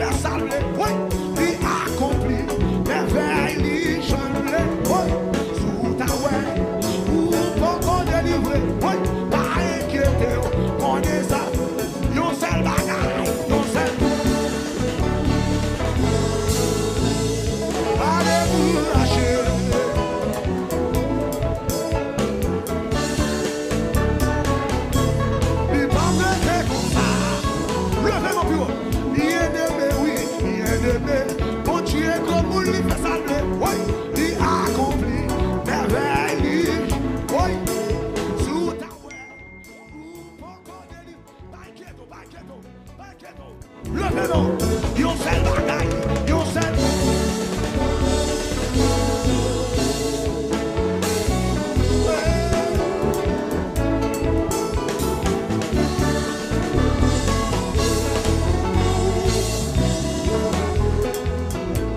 fait salver, oui, il accomplit, merveille, il change, oui, sous ta ouais, ou pour qu'on délivre, oui, pas inquiéter, on est ça, yon seul bagaille, yon seul. Alléluia, chérie. Il va me faire comme ça. Levez mon bureau. Bien-aimé, oui, bien-aimé. Bon Dieu, comme vous lui fait salver. Oui, il accomplit merveille. Oui, sous ta ouais. Levez-nous. Yon seul bagaille. Yon seul.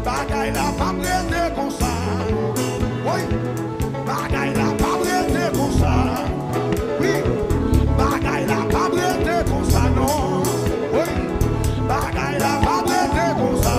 Bagaille la pas prêté comme ça. Oui, bagaille la pas prêté comme ça. Oui, bagaille la pas prêté comme ça, non. Oui, bagaille la pas prêté comme ça.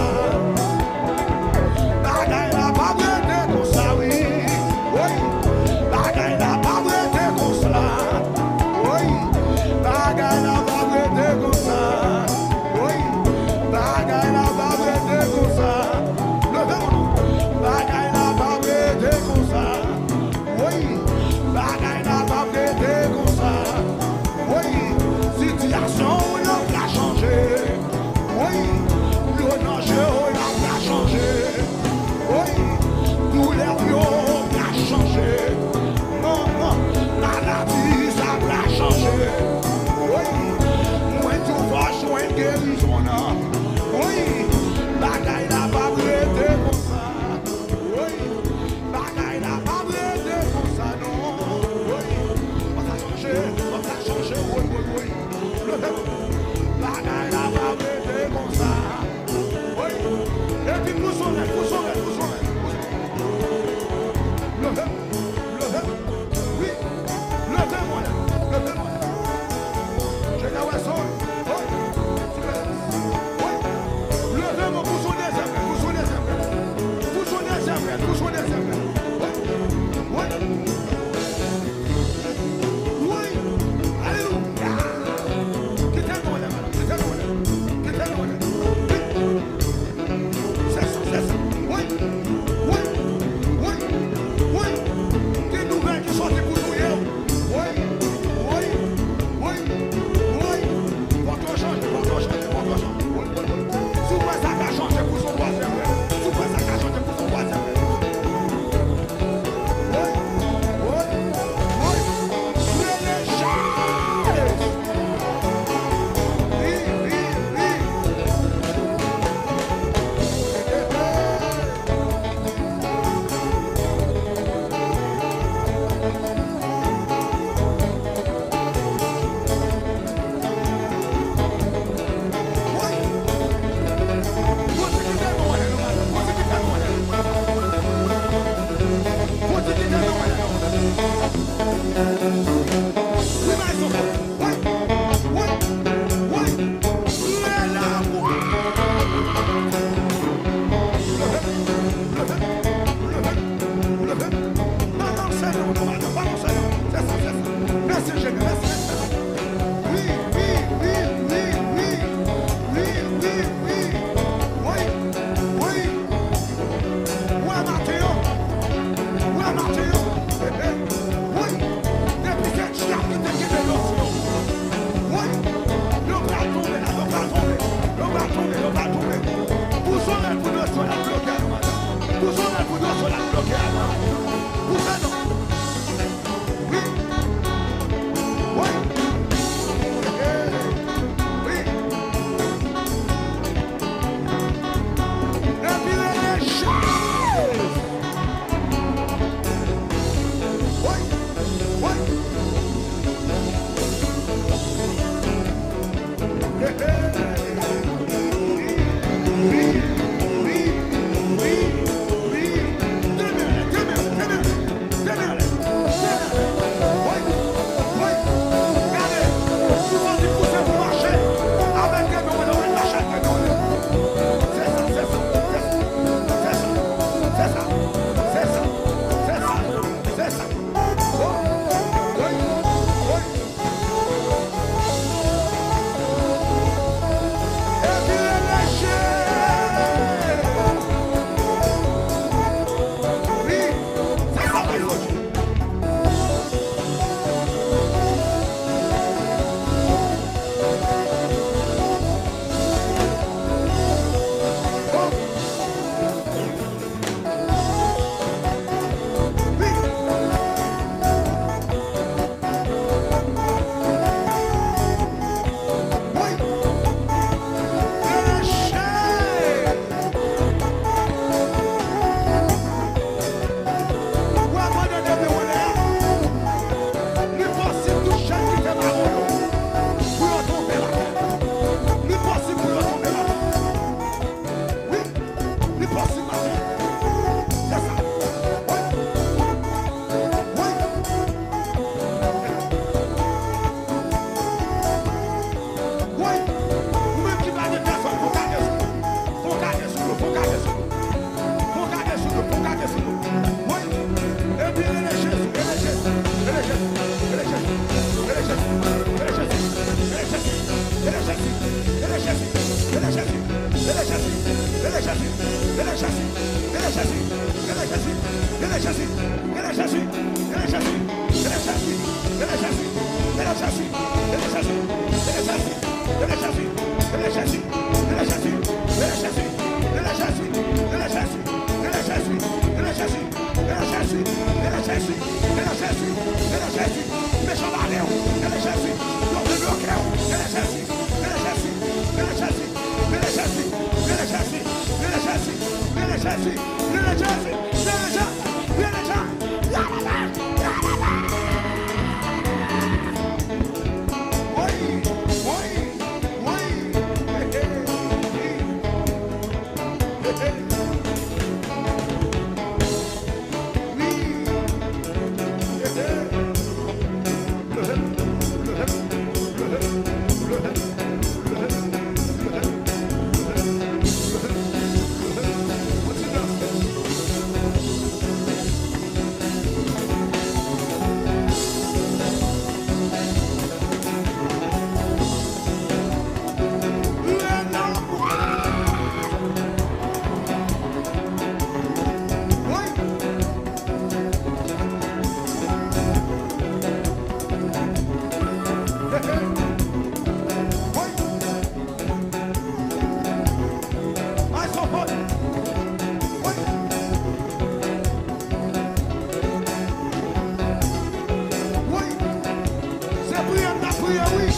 prier, oui.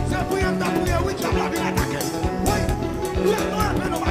C'est pour y prier, oui, tu as la vie attaquée. Oui, nous avons appelé nos